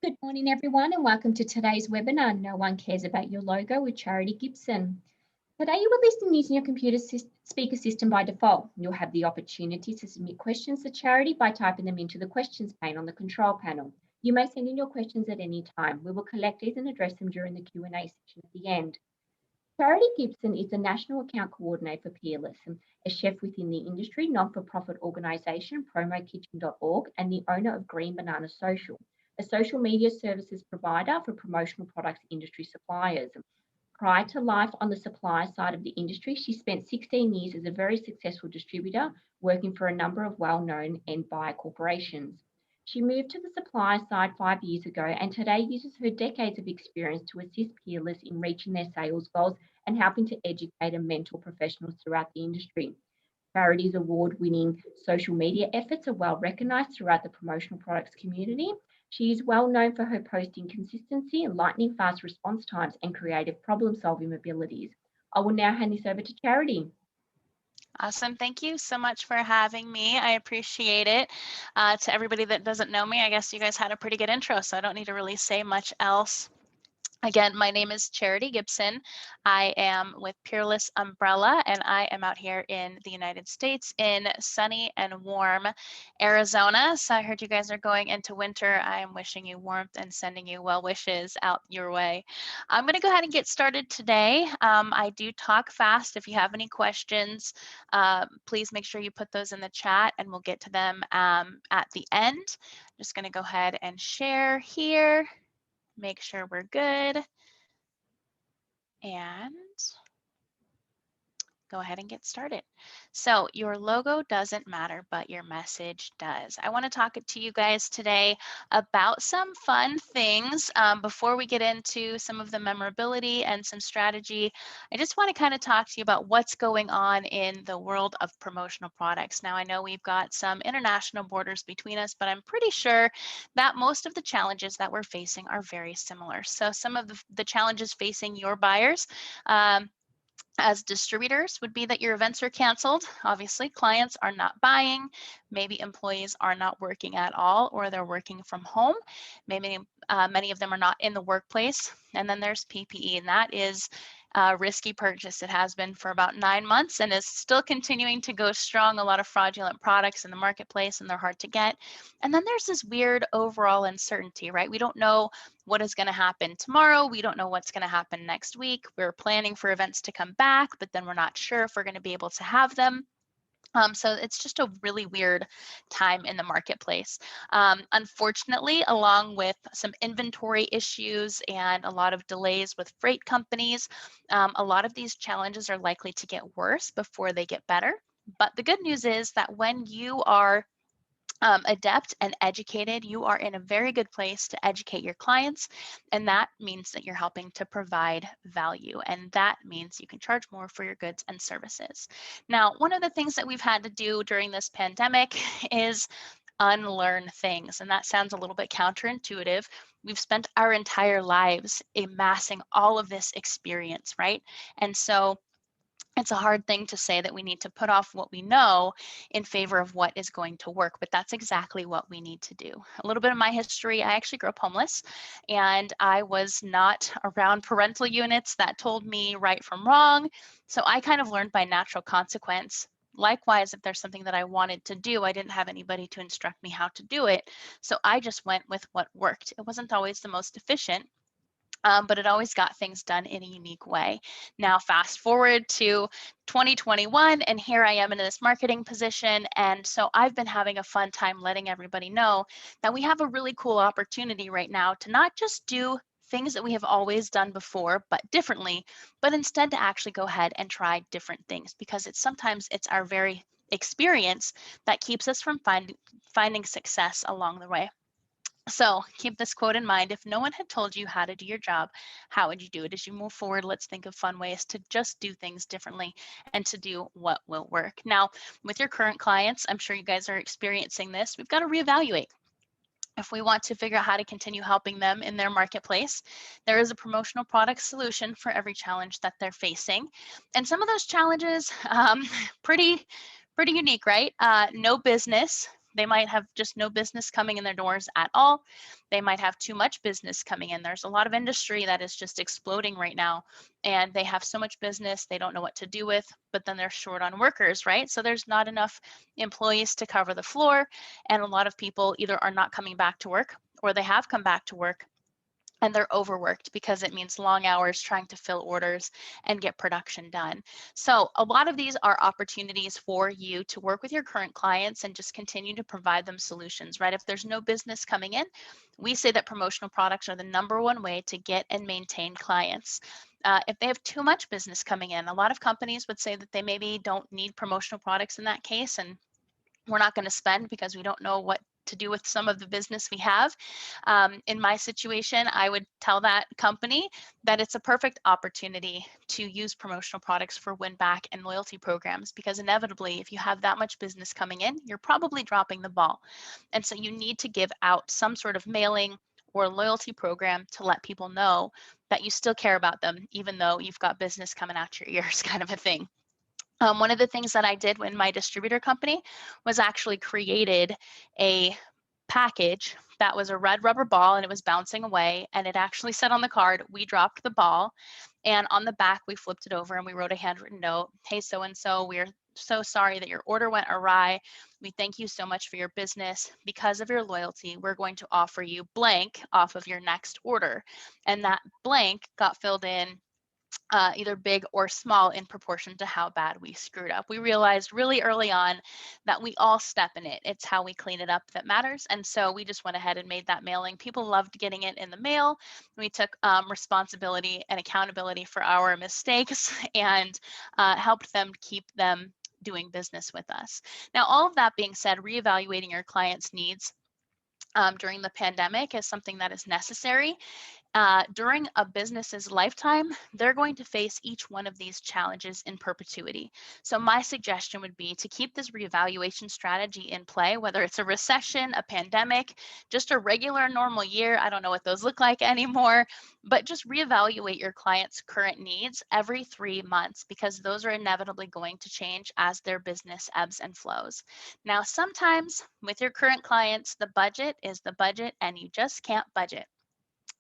Good morning, everyone, and welcome to today's webinar, No One Cares About Your Logo with Charity Gibson. Today, you will listen using your computer speaker system by default. You'll have the opportunity to submit questions to Charity by typing them into the questions pane on the control panel. You may send in your questions at any time. We will collect these and address them during the Q&A session at the end. Charity Gibson is the National Account Coordinator for Peerless, a chef within the industry, non-for-profit organisation, promokitchen.org, and the owner of Green Banana Social, a social media services provider for promotional products industry suppliers. Prior to life on the supplier side of the industry, she spent 16 years as a very successful distributor, working for a number of well-known end buyer corporations. She moved to the supplier side 5 years ago and today uses her decades of experience to assist Peerless in reaching their sales goals and helping to educate and mentor professionals throughout the industry. Charity's award-winning social media efforts are well recognised throughout the promotional products community. She is well known for her posting consistency, lightning fast response times, and creative problem-solving abilities. I will now hand this over to Charity. Awesome. Thank you so much for having me. I appreciate it. To everybody that doesn't know me, I guess you guys had a pretty good intro, so I don't need to really say much else. Again, my name is Charity Gibson. I am with Peerless Umbrella, and I am out here in the United States in sunny and warm Arizona. So I heard you guys are going into winter. I am wishing you warmth and sending you well wishes out your way. I'm going to go ahead and get started today. I do talk fast. If you have any questions, please make sure you put those in the chat and we'll get to them at the end. I'm just going to go ahead and share here. Make sure we're good, and go ahead and get started. So your logo doesn't matter, but your message does. I want to talk to you guys today about some fun things. Before we get into some of the memorability and some strategy, I just want to kind of talk to you about what's going on in the world of promotional products. Now, I know we've got some international borders between us, but I'm pretty sure that most of the challenges that we're facing are very similar. So some of the challenges facing your buyers, as distributors would be that your events are canceled. Obviously, clients are not buying. Maybe employees are not working at all, or they're working from home. Maybe many of them are not in the workplace. And then there's PPE, and that is a risky purchase. It has been for about 9 months and is still continuing to go strong. A lot of fraudulent products in the marketplace, and they're hard to get. And then there's this weird overall uncertainty, right? We don't know what is going to happen tomorrow. We don't know what's going to happen next week. We're planning for events to come back, but then we're not sure if we're going to be able to have them. So it's just a really weird time in the marketplace. Unfortunately, along with some inventory issues and a lot of delays with freight companies, a lot of these challenges are likely to get worse before they get better. But the good news is that when you are adept and educated, you are in a very good place to educate your clients, and that means that you're helping to provide value, and that means you can charge more for your goods and services. Now, one of the things that we've had to do during this pandemic is unlearn things, and that sounds a little bit counterintuitive. We've spent our entire lives amassing all of this experience, right? And so it's a hard thing to say that we need to put off what we know in favor of what is going to work, but that's exactly what we need to do. A little bit of my history, I actually grew up homeless, and I was not around parental units that told me right from wrong. So I kind of learned by natural consequence. Likewise, if there's something that I wanted to do, I didn't have anybody to instruct me how to do it. So I just went with what worked. It wasn't always the most efficient, but it always got things done in a unique way. Now, fast forward to 2021, and here I am in this marketing position. And so I've been having a fun time letting everybody know that we have a really cool opportunity right now to not just do things that we have always done before, but differently, but instead to actually go ahead and try different things, because sometimes it's our very experience that keeps us from finding success along the way. So keep this quote in mind. If no one had told you how to do your job, how would you do it? As you move forward, let's think of fun ways to just do things differently and to do what will work. Now, with your current clients, I'm sure you guys are experiencing this. We've got to reevaluate. If we want to figure out how to continue helping them in their marketplace, there is a promotional product solution for every challenge that they're facing. And some of those challenges, pretty unique, right? No business They might have just no business coming in their doors at all. They might have too much business coming in. There's a lot of industry that is just exploding right now, and they have so much business they don't know what to do with, but then they're short on workers, right? So there's not enough employees to cover the floor, and a lot of people either are not coming back to work or they have come back to work and they're overworked because it means long hours trying to fill orders and get production done. So a lot of these are opportunities for you to work with your current clients and just continue to provide them solutions, right? If there's no business coming in, we say that promotional products are the #1 way to get and maintain clients. If they have too much business coming in, a lot of companies would say that they maybe don't need promotional products in that case, and we're not going to spend because we don't know what to do with some of the business we have. In my situation, I would tell that company that it's a perfect opportunity to use promotional products for win back and loyalty programs, because inevitably, if you have that much business coming in, you're probably dropping the ball. And so you need to give out some sort of mailing or loyalty program to let people know that you still care about them, even though you've got business coming out your ears, kind of a thing. One of the things that I did when my distributor company was actually created a package that was a red rubber ball and it was bouncing away, and it actually said on the card, "We dropped the ball." And on the back, we flipped it over and we wrote a handwritten note. "Hey, so-and-so, we're so sorry that your order went awry. We thank you so much for your business. Because of your loyalty, we're going to offer you blank off of your next order." And that blank got filled in either big or small in proportion to how bad we screwed up. We realized really early on that we all step in it. It's how we clean it up that matters. And so we just went ahead and made that mailing. People loved getting it in the mail. We took responsibility and accountability for our mistakes and helped them keep them doing business with us. Now, all of that being said, reevaluating your clients' needs during the pandemic is something that is necessary. During a business's lifetime, they're going to face each one of these challenges in perpetuity. So my suggestion would be to keep this reevaluation strategy in play, whether it's a recession, a pandemic, just a regular normal year. I don't know what those look like anymore, but just reevaluate your clients' current needs every 3 months, because those are inevitably going to change as their business ebbs and flows. Now, sometimes with your current clients, the budget is the budget and you just can't budget.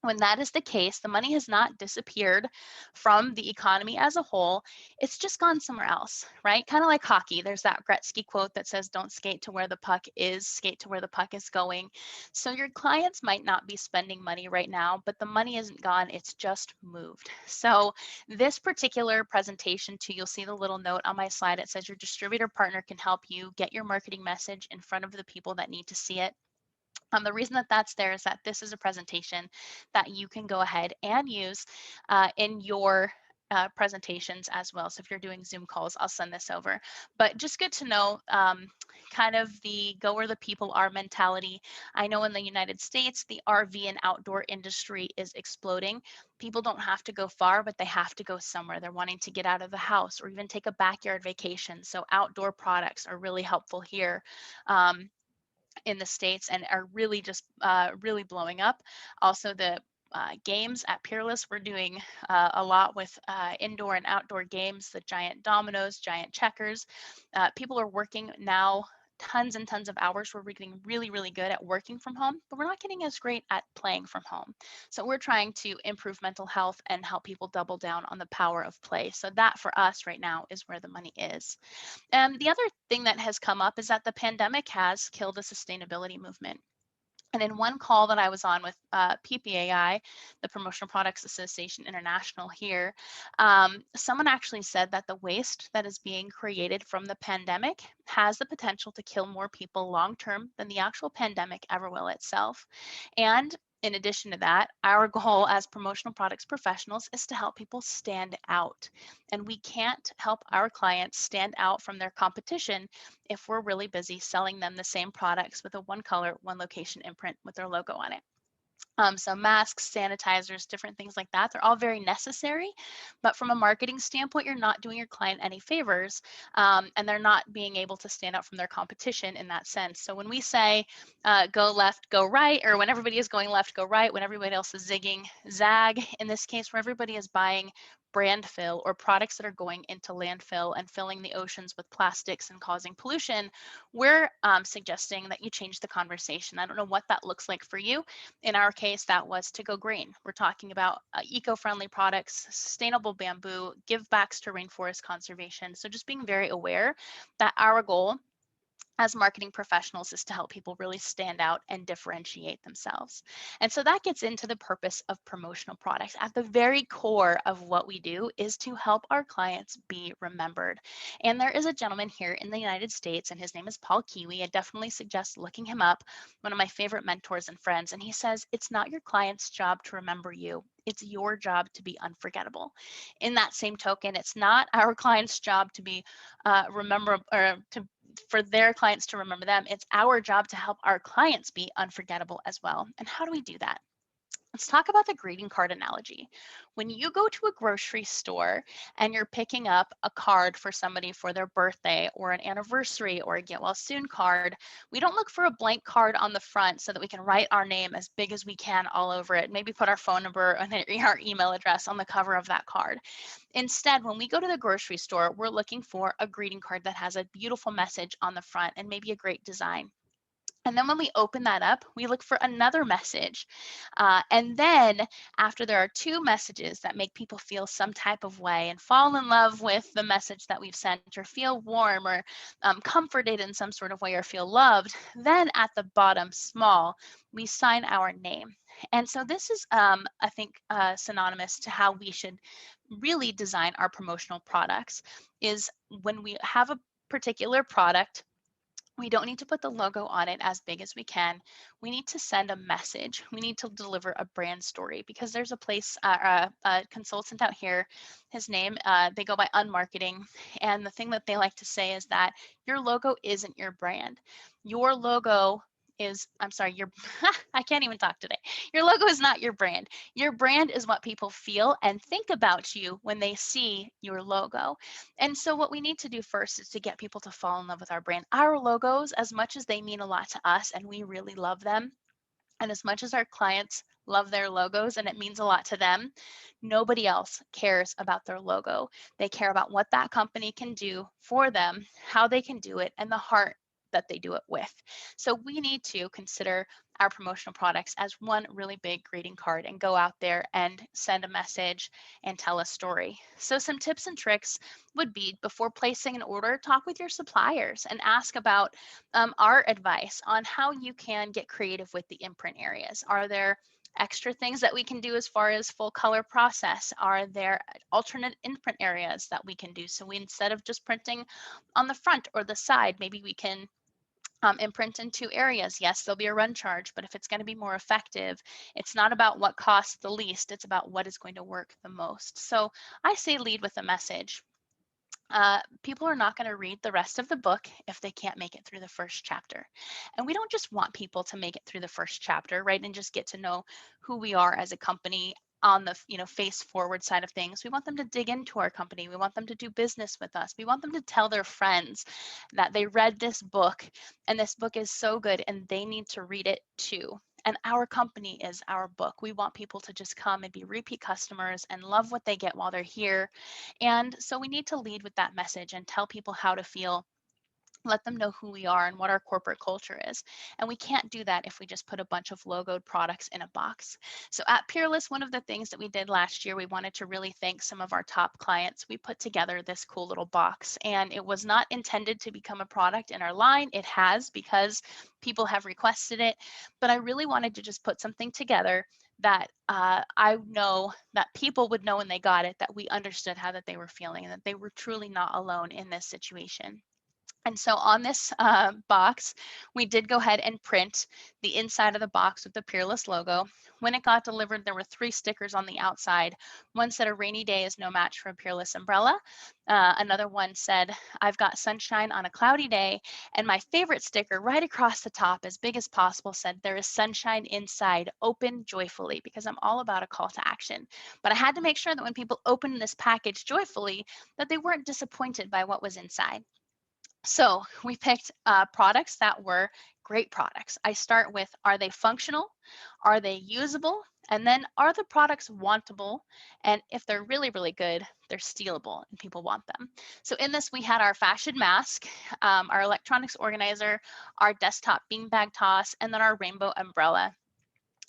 When that is the case, the money has not disappeared from the economy as a whole. It's just gone somewhere else, right? Kind of like hockey. There's that Gretzky quote that says, "Don't skate to where the puck is, skate to where the puck is going." So your clients might not be spending money right now, but the money isn't gone. It's just moved. So this particular presentation too, you'll see the little note on my slide. It says your distributor partner can help you get your marketing message in front of the people that need to see it. The reason that that's there is that this is a presentation that you can go ahead and use in your presentations as well. So if you're doing Zoom calls, I'll send this over. But just good to know kind of the go where the people are mentality. I know in the United States, the RV and outdoor industry is exploding. People don't have to go far, but they have to go somewhere. They're wanting to get out of the house or even take a backyard vacation. So outdoor products are really helpful here. In the States, and are really just really blowing up. Also, the games at Peerless, we're doing a lot with indoor and outdoor games, the giant dominoes, giant checkers. People are working now tons and tons of hours. We're getting really, really good at working from home, but we're not getting as great at playing from home. So we're trying to improve mental health and help people double down on the power of play. So that for us right now is where the money is. The other thing that has come up is that the pandemic has killed the sustainability movement. And in one call that I was on with PPAI, the Promotional Products Association International here, someone actually said that the waste that is being created from the pandemic has the potential to kill more people long term than the actual pandemic ever will itself. And in addition to that, our goal as promotional products professionals is to help people stand out. And we can't help our clients stand out from their competition if we're really busy selling them the same products with a one color, one location imprint with their logo on it. So masks, sanitizers, different things like that, they're all very necessary. But from a marketing standpoint, you're not doing your client any favors, and they're not being able to stand out from their competition in that sense. So when we say go left, go right, or when everybody is going left, go right, when everybody else is zigging, zag, in this case, where everybody is buying brand fill or products that are going into landfill and filling the oceans with plastics and causing pollution, we're suggesting that you change the conversation. I don't know what that looks like for you. In our case, that was to go green. We're talking about eco-friendly products, sustainable bamboo, give backs to rainforest conservation. So just being very aware that our goal as marketing professionals is to help people really stand out and differentiate themselves. And so that gets into the purpose of promotional products. At the very core of what we do is to help our clients be remembered. And there is a gentleman here in the United States, and his name is Paul Kiwi. I definitely suggest looking him up, one of my favorite mentors and friends. And he says, it's not your client's job to remember you. It's your job to be unforgettable. In that same token, it's not our client's job to be for their clients to remember them. It's our job to help our clients be unforgettable as well. And how do we do that? Let's talk about the greeting card analogy. When you go to a grocery store and you're picking up a card for somebody for their birthday or an anniversary or a get well soon card, we don't look for a blank card on the front so that we can write our name as big as we can all over it, maybe put our phone number and our email address on the cover of that card. Instead, when we go to the grocery store, we're looking for a greeting card that has a beautiful message on the front and maybe a great design. And then when we open that up, we look for another message. And then after there are two messages that make people feel some type of way and fall in love with the message that we've sent or feel warm or comforted in some sort of way or feel loved, then at the bottom, small, we sign our name. And so this is, I think, synonymous to how we should really design our promotional products is when we have a particular product, we don't need to put the logo on it as big as we can. We need to send a message. We need to deliver a brand story because there's a place, a consultant out here, his name, they go by Unmarketing. And the thing that they like to say is that your logo isn't your brand. Your logo is, I'm sorry, your, I can't even talk today. Your logo is not your brand. Your brand is what people feel and think about you when they see your logo. And so what we need to do first is to get people to fall in love with our brand. Our logos, as much as they mean a lot to us and we really love them, and as much as our clients love their logos and it means a lot to them, nobody else cares about their logo. They care about what that company can do for them, how they can do it, and the heart that they do it with. So we need to consider our promotional products as one really big greeting card and go out there and send a message and tell a story. So some tips and tricks would be, before placing an order, talk with your suppliers and ask about our advice on how you can get creative with the imprint areas. Are there extra things that we can do as far as full color process? Are there alternate imprint areas that we can do? So we, instead of just printing on the front or the side, maybe we can imprint in two areas. Yes, there'll be a run charge, but if it's going to be more effective, it's not about what costs the least, it's about what is going to work the most. So I say lead with a message. People are not going to read the rest of the book if they can't make it through the first chapter. And we don't just want people to make it through the first chapter, right, and just get to know who we are as a company on the face forward side of things. We want them to dig into our company. We want them to do business with us. We want them to tell their friends that they read this book and this book is so good and they need to read it too. And our company is our book. We want people to just come and be repeat customers and love what they get while they're here. And so we need to lead with that message and tell people how to feel, let them know who we are and what our corporate culture is. And we can't do that if we just put a bunch of logoed products in a box. So at Peerless, one of the things that we did last year, we wanted to really thank some of our top clients. We put together this cool little box, and it was not intended to become a product in our line. It has, because people have requested it, but I really wanted to just put something together that I know that people would know when they got it, that we understood how that they were feeling and that they were truly not alone in this situation. And so on this box, we did go ahead and print the inside of the box with the Peerless logo. When it got delivered, there were 3 stickers on the outside. One said, "A rainy day is no match for a Peerless umbrella." Another one said, "I've got sunshine on a cloudy day." And my favorite sticker right across the top, as big as possible, said, "There is sunshine inside, open joyfully," because I'm all about a call to action. But I had to make sure that when people opened this package joyfully, that they weren't disappointed by what was inside. So we picked products that were great products. I start with, are they functional? Are they usable? And then, are the products wantable? And if they're really, really good, they're stealable and people want them. So in this, we had our fashion mask, our electronics organizer, our desktop beanbag toss, and then our rainbow umbrella.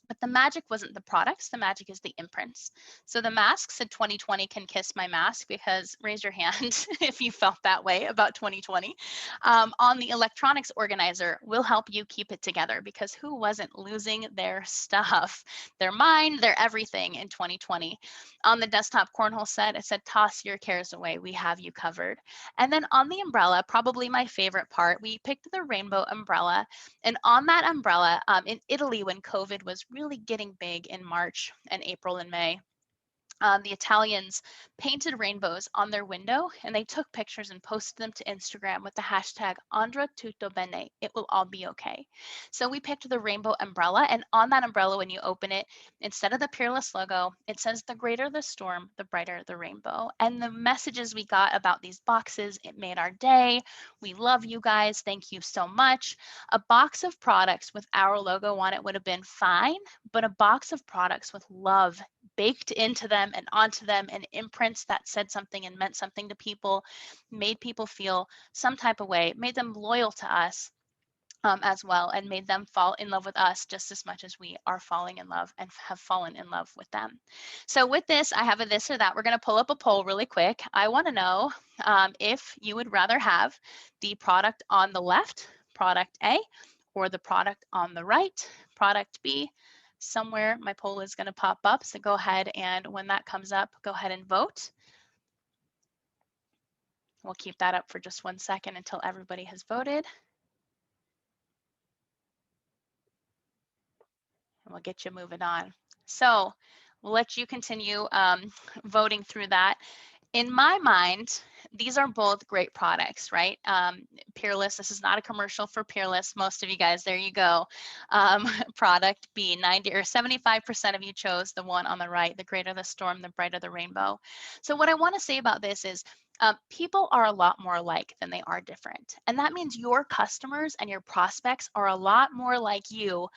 But the magic wasn't the products, the magic is the imprints. So the mask said 2020 can kiss my mask, because raise your hand if you felt that way about 2020. On the electronics organizer, we'll help you keep it together, because who wasn't losing their stuff, their mind, their everything in 2020? On the desktop cornhole set, it said toss your cares away, we have you covered. And then on the umbrella, probably my favorite part, we picked the rainbow umbrella. And on that umbrella, in Italy, when COVID was really getting big in March and April and May, the Italians painted rainbows on their window, and they took pictures and posted them to Instagram with the hashtag Andra tutto bene. It will all be okay. So we picked the rainbow umbrella, and on that umbrella, when you open it, instead of the Peerless logo, it says the greater the storm, the brighter the rainbow. And the messages we got about these boxes, it made our day. We love you guys. Thank you so much. A box of products with our logo on it would have been fine, but a box of products with love baked into them and onto them, and imprints that said something and meant something to people, made people feel some type of way, made them loyal to us as well, and made them fall in love with us just as much as we are falling in love and have fallen in love with them. So with this, I have a this or that. We're going to pull up a poll really quick. I want to know if you would rather have the product on the left, product A, or the product on the right, product B. Somewhere my poll is going to pop up, so go ahead, and when that comes up, go ahead and vote. We'll keep that up for just 1 second until everybody has voted. And we'll get you moving on. So we'll let you continue voting through that. In my mind, these are both great products, right? Peerless, this is not a commercial for Peerless. Most of you guys, there you go. Product B, 90 or 75% of you chose the one on the right, the greater the storm, the brighter the rainbow. So what I want to say about this is people are a lot more alike than they are different. And that means your customers and your prospects are a lot more like you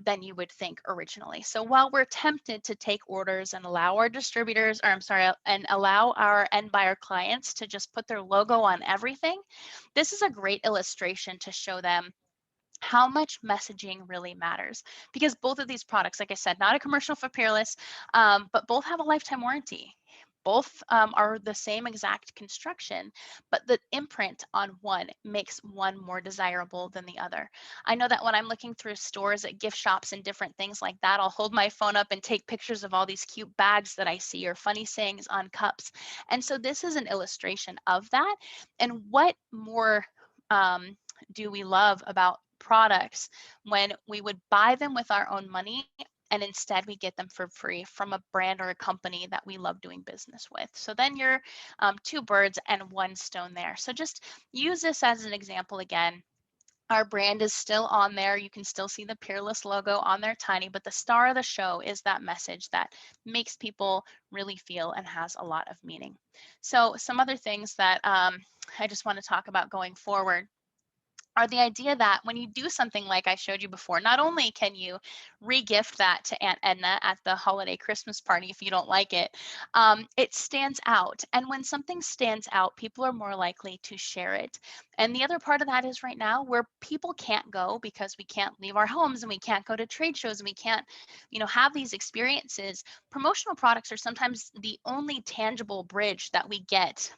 than you would think originally. So while we're tempted to take orders and allow our distributors, or I'm sorry, and allow our end buyer clients to just put their logo on everything, this is a great illustration to show them how much messaging really matters, because both of these products, like I said, not a commercial for Peerless, but both have a lifetime warranty. Both are the same exact construction, but the imprint on one makes one more desirable than the other. I know that when I'm looking through stores at gift shops and different things like that, I'll hold my phone up and take pictures of all these cute bags that I see, or funny sayings on cups. And so this is an illustration of that. And what more do we love about products when we would buy them with our own money, and instead we get them for free from a brand or a company that we love doing business with? So then you're two birds and one stone there. So just use this as an example again. Our brand is still on there. You can still see the Peerless logo on there tiny, but the star of the show is that message that makes people really feel and has a lot of meaning. So some other things that I just want to talk about going forward are the idea that when you do something like I showed you before, not only can you re-gift that to Aunt Edna at the holiday Christmas party if you don't like it, it stands out. And when something stands out, people are more likely to share it. And the other part of that is right now, where people can't go because we can't leave our homes and we can't go to trade shows and we can't, have these experiences. Promotional products are sometimes the only tangible bridge that we get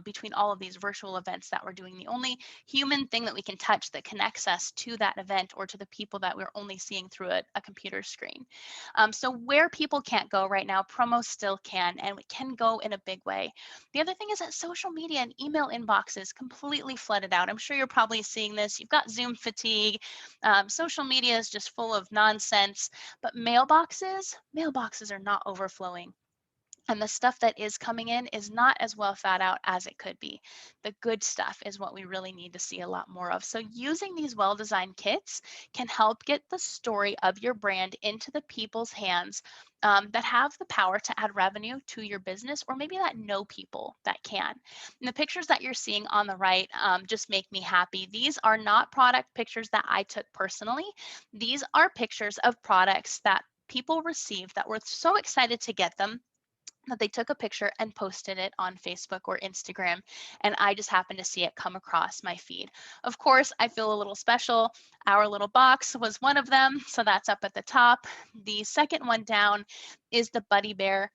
between all of these virtual events that we're doing, the only human thing that we can touch that connects us to that event or to the people that we're only seeing through a computer screen. So where people can't go right now, promo still can, and it can go in a big way. The other thing is that social media and email inboxes completely flooded out. I'm sure you're probably seeing this. You've got Zoom fatigue. Social media is just full of nonsense, but mailboxes are not overflowing. And the stuff that is coming in is not as well thought out as it could be. The good stuff is what we really need to see a lot more of. So using these well-designed kits can help get the story of your brand into the people's hands that have the power to add revenue to your business, or maybe that know people that can. And the pictures that you're seeing on the right just make me happy. These are not product pictures that I took personally. These are pictures of products that people received that were so excited to get them that they took a picture and posted it on Facebook or Instagram, and I just happened to see it come across my feed. Of course, I feel a little special. Our little box was one of them, so that's up at the top. The second one down is the Buddy Bear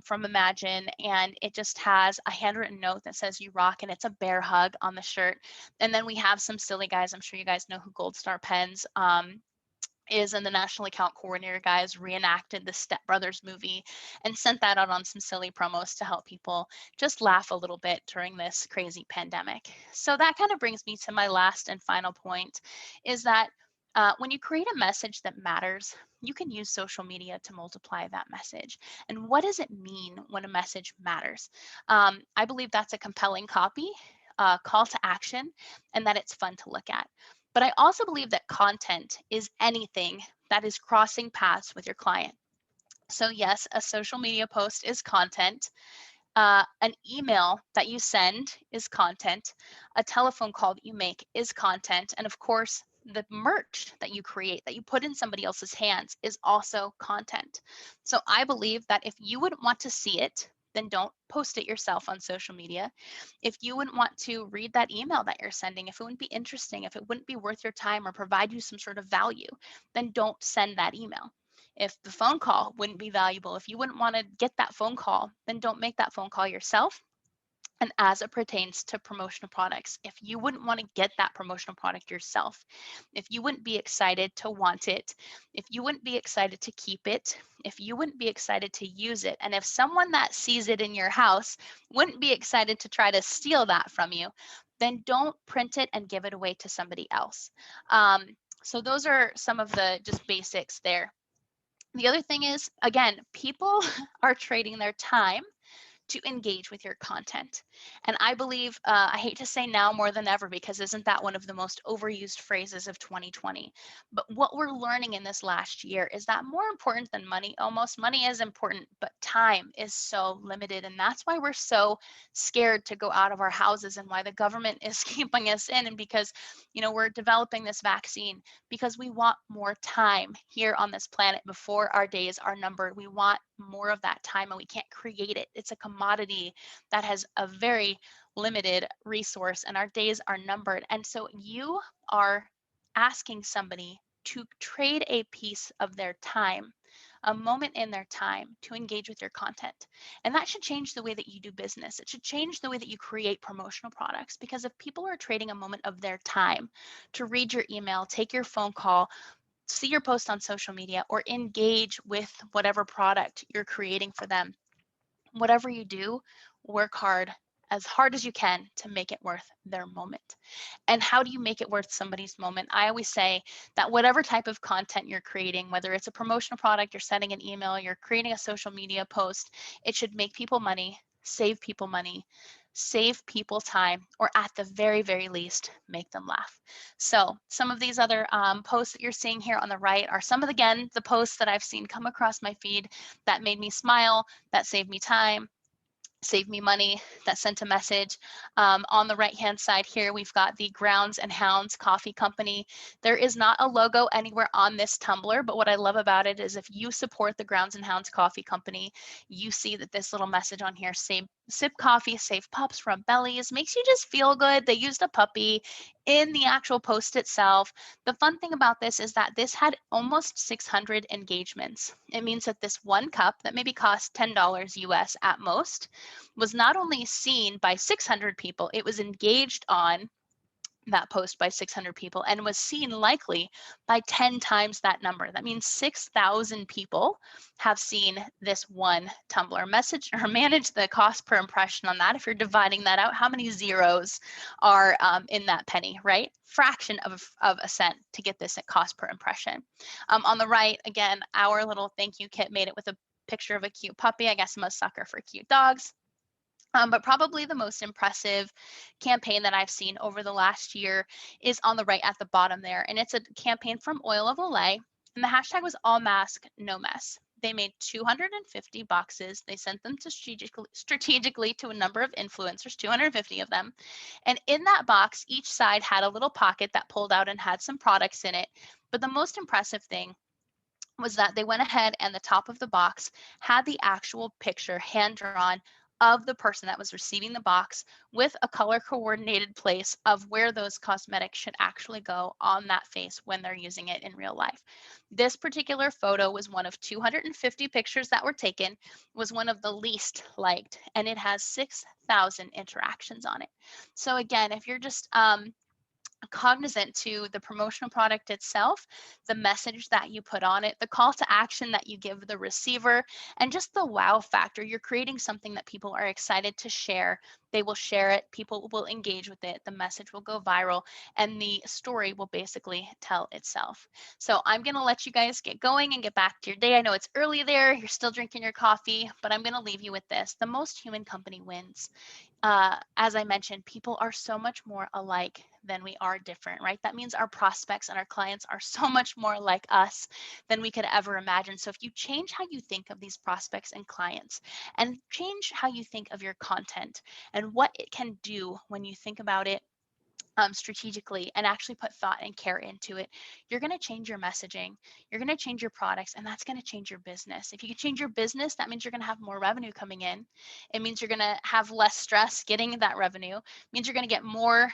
from Imagine, and it just has a handwritten note that says "You rock," and it's a bear hug on the shirt. And then we have some silly guys. I'm sure you guys know who Gold Star Pens is, and the national account coordinator guys reenacted the Step Brothers movie and sent that out on some silly promos to help people just laugh a little bit during this crazy pandemic. So that kind of brings me to my last and final point, is that when you create a message that matters, you can use social media to multiply that message. And what does it mean when a message matters? I believe that's a compelling copy, call to action, and that it's fun to look at. But I also believe that content is anything that is crossing paths with your client. So yes, a social media post is content. An email that you send is content. A telephone call that you make is content. And of course, the merch that you create, that you put in somebody else's hands, is also content. So I believe that if you wouldn't want to see it, then don't post it yourself on social media. If you wouldn't want to read that email that you're sending, if it wouldn't be interesting, if it wouldn't be worth your time or provide you some sort of value, then don't send that email. If the phone call wouldn't be valuable, if you wouldn't want to get that phone call, then don't make that phone call yourself. And as it pertains to promotional products, if you wouldn't want to get that promotional product yourself, if you wouldn't be excited to want it, if you wouldn't be excited to keep it, if you wouldn't be excited to use it, and if someone that sees it in your house wouldn't be excited to try to steal that from you, then don't print it and give it away to somebody else. So those are some of the just basics there. The other thing is, again, people are trading their time to engage with your content. And I believe, I hate to say now more than ever, because isn't that one of the most overused phrases of 2020? But what we're learning in this last year is that more important than money, almost money is important, but time is so limited. And that's why we're so scared to go out of our houses, and why the government is keeping us in. And because, we're developing this vaccine because we want more time here on this planet before our days are numbered. We want more of that time, and we can't create it. It's a commodity that has a very limited resource, and our days are numbered. And so you are asking somebody to trade a piece of their time, a moment in their time, to engage with your content. And that should change the way that you do business. It should change the way that you create promotional products, because if people are trading a moment of their time to read your email, take your phone call, see your post on social media, or engage with whatever product you're creating for them, whatever you do, work hard as you can to make it worth their moment. And how do you make it worth somebody's moment? I always say that whatever type of content you're creating, whether it's a promotional product, you're sending an email, you're creating a social media post, it should make people money, save people time, or at the very, very least, make them laugh. So some of these other posts that you're seeing here on the right are some of, again, the posts that I've seen come across my feed that made me smile, that saved me time, saved me money, that sent a message. On the right-hand side here, we've got the Grounds and Hounds Coffee Company. There is not a logo anywhere on this tumbler, but what I love about it is if you support the Grounds and Hounds Coffee Company, you see that this little message on here, sip coffee, save pups, rub bellies, makes you just feel good. They used a puppy in the actual post itself. The fun thing about this is that this had almost 600 engagements. It means that this one cup that maybe cost $10 US at most was not only seen by 600 people, it was engaged on that post by 600 people and was seen likely by 10 times that number. That means 6,000 people have seen this one Tumblr message, or manage the cost per impression on that. If you're dividing that out, how many zeros are in that penny, right? Fraction of a cent to get this at cost per impression. On the right, again, our little thank you kit made it with a picture of a cute puppy. I guess I'm a sucker for cute dogs. But probably the most impressive campaign that I've seen over the last year is on the right at the bottom there. And it's a campaign from Oil of Olay. And the hashtag was all mask, no mess. They made 250 boxes. They sent them to strategically to a number of influencers, 250 of them. And in that box, each side had a little pocket that pulled out and had some products in it. But the most impressive thing was that they went ahead and the top of the box had the actual picture hand drawn of the person that was receiving the box with a color coordinated place of where those cosmetics should actually go on that face when they're using it in real life. This particular photo was one of 250 pictures that were taken, was one of the least liked, and it has 6,000 interactions on it. So again, if you're just cognizant to the promotional product itself, the message that you put on it, the call to action that you give the receiver, and just the wow factor. You're creating something that people are excited to share. They will share it, people will engage with it, the message will go viral, and the story will basically tell itself. So I'm going to let you guys get going and get back to your day. I know it's early there, you're still drinking your coffee, but I'm going to leave you with this. The most human company wins. As I mentioned, people are so much more alike than we are different, right? That means our prospects and our clients are so much more like us than we could ever imagine. So if you change how you think of these prospects and clients and change how you think of your content and what it can do when you think about it strategically and actually put thought and care into it, you're going to change your messaging, you're going to change your products, and that's going to change your business. If you can change your business, that means you're going to have more revenue coming in. It means you're going to have less stress getting that revenue. It means you're going to get more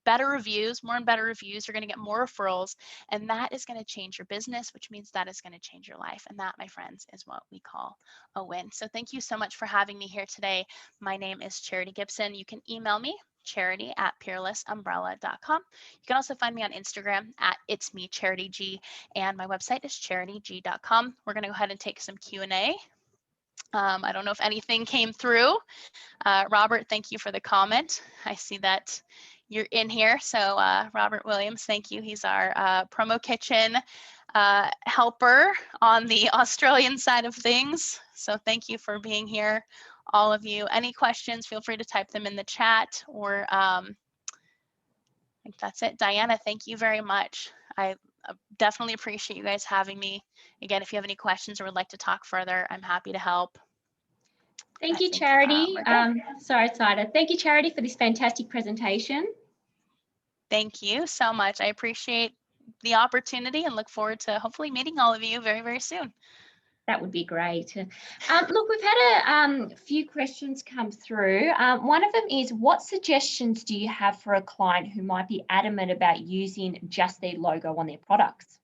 better reviews, more and better reviews. You're going to get more referrals, and that is going to change your business, which means that is going to change your life. And that, my friends, is what we call a win. So thank you so much for having me here today. My name is Charity Gibson. You can email me charity@peerlessumbrella.com. You can also find me on Instagram at it's me charity g, and my website is charityg.com. We're going to go ahead and take some Q&A. I don't know if anything came through. Robert, thank you for the comment. I see that you're in here. So Robert Williams, thank you. He's our promo kitchen helper on the Australian side of things. So thank you for being here, all of you. Any questions, feel free to type them in the chat, or I think that's it. Diana, thank you very much. I definitely appreciate you guys having me. Again, if you have any questions or would like to talk further, I'm happy to help. Thank you, Charity. Sorry, Sada. Thank you, Charity, for this fantastic presentation. Thank you so much. I appreciate the opportunity and look forward to hopefully meeting all of you very, very soon. That would be great. Look, we've had a few questions come through. One of them is, what suggestions do you have for a client who might be adamant about using just their logo on their products?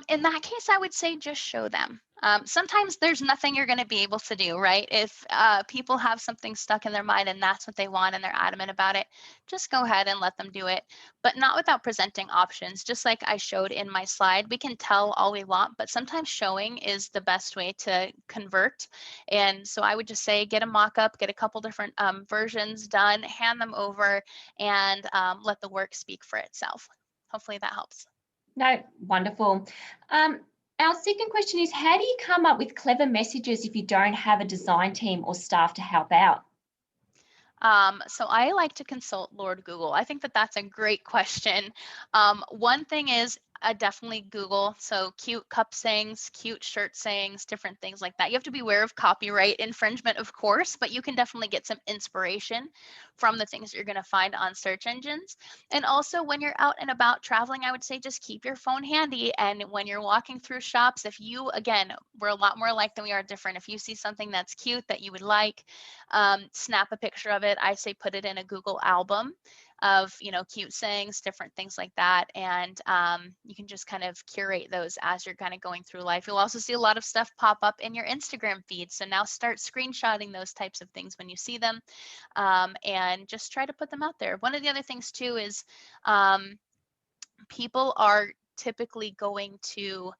In that case, I would say just show them. Sometimes there's nothing you're going to be able to do, right? If people have something stuck in their mind and that's what they want and they're adamant about it, just go ahead and let them do it, but not without presenting options. Just like I showed in my slide, we can tell all we want, but sometimes showing is the best way to convert. And so I would just say, get a mock-up, get a couple different versions done, hand them over, and let the work speak for itself. Hopefully that helps. No, wonderful. Our second question is, how do you come up with clever messages if you don't have a design team or staff to help out? So I like to consult Lord Google. I think that that's a great question. One thing is definitely Google. So cute cup sayings, cute shirt sayings, different things like that. You have to be aware of copyright infringement, of course, but you can definitely get some inspiration from the things you're going to find on search engines. And also when you're out and about traveling, I would say just keep your phone handy. And when you're walking through shops, if you, again, we're a lot more alike than we are different. If you see something that's cute that you would like, snap a picture of it. I say put it in a Google album of, cute sayings, different things like that. And you can just kind of curate those as you're kind of going through life. You'll also see a lot of stuff pop up in your Instagram feed. So now start screenshotting those types of things when you see them, and just try to put them out there. One of the other things too is people are typically going to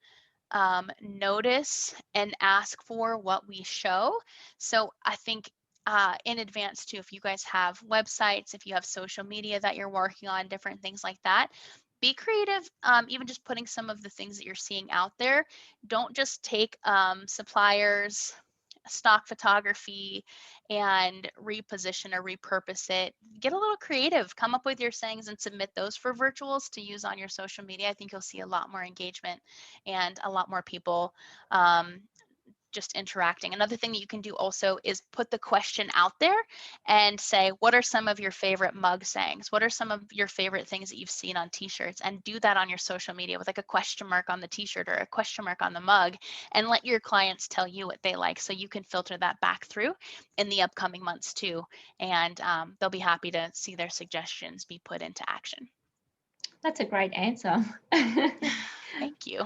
notice and ask for what we show. So I think in advance too, if you guys have websites, if you have social media that you're working on, different things like that, be creative, even just putting some of the things that you're seeing out there. Don't just take suppliers' stock photography and reposition or repurpose it. Get a little creative, come up with your sayings and submit those for virtuals to use on your social media. I think you'll see a lot more engagement and a lot more people just interacting. Another thing that you can do also is put the question out there and say, what are some of your favorite mug sayings? What are some of your favorite things that you've seen on t-shirts? And do that on your social media with like a question mark on the t-shirt or a question mark on the mug, and let your clients tell you what they like, so you can filter that back through in the upcoming months too. And they'll be happy to see their suggestions be put into action. That's a great answer. Thank you.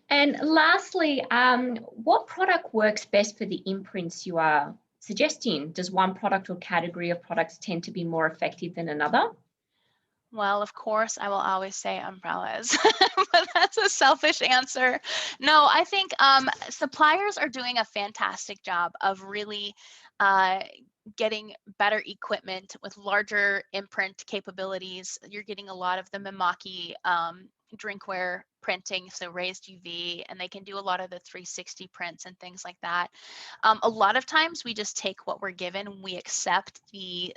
And lastly, what product works best for the imprints you are suggesting? Does one product or category of products tend to be more effective than another? Well, of course, I will always say umbrellas, but that's a selfish answer. No, I think suppliers are doing a fantastic job of really getting better equipment with larger imprint capabilities. You're getting a lot of the Mimaki drinkware printing, so raised UV, and they can do a lot of the 360 prints and things like that. A lot of times we just take what we're given, we accept the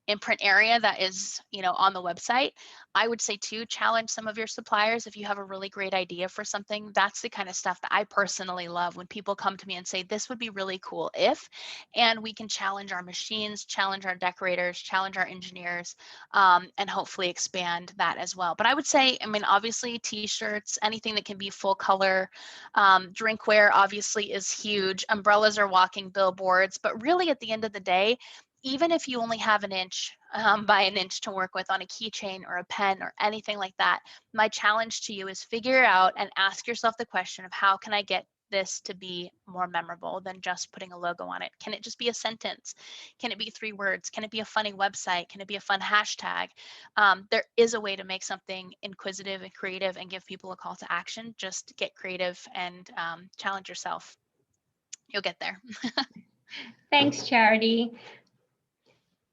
imprint area that is, on the website. I would say too, challenge some of your suppliers. If you have a really great idea for something, that's the kind of stuff that I personally love, when people come to me and say, this would be really cool if, and we can challenge our machines, challenge our decorators, challenge our engineers, and hopefully expand that as well. But I would say, obviously t-shirts, anything that can be full color, drinkware obviously is huge. Umbrellas are walking billboards, but really at the end of the day, even if you only have an inch by an inch to work with on a keychain or a pen or anything like that, my challenge to you is figure out and ask yourself the question of, how can I get this to be more memorable than just putting a logo on it? Can it just be a sentence? Can it be 3 words? Can it be a funny website? Can it be a fun hashtag? There is a way to make something inquisitive and creative and give people a call to action. Just get creative and challenge yourself. You'll get there. Thanks, Charity.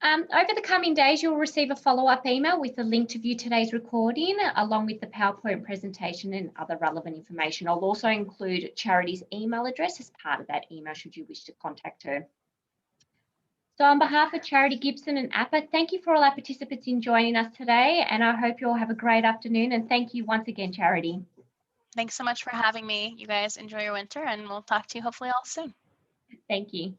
Over the coming days, you'll receive a follow-up email with a link to view today's recording, along with the PowerPoint presentation and other relevant information. I'll also include Charity's email address as part of that email, should you wish to contact her. So on behalf of Charity Gibson and APPA, thank you for all our participants in joining us today, and I hope you all have a great afternoon, and thank you once again, Charity. Thanks so much for having me. You guys enjoy your winter, and we'll talk to you hopefully all soon. Thank you.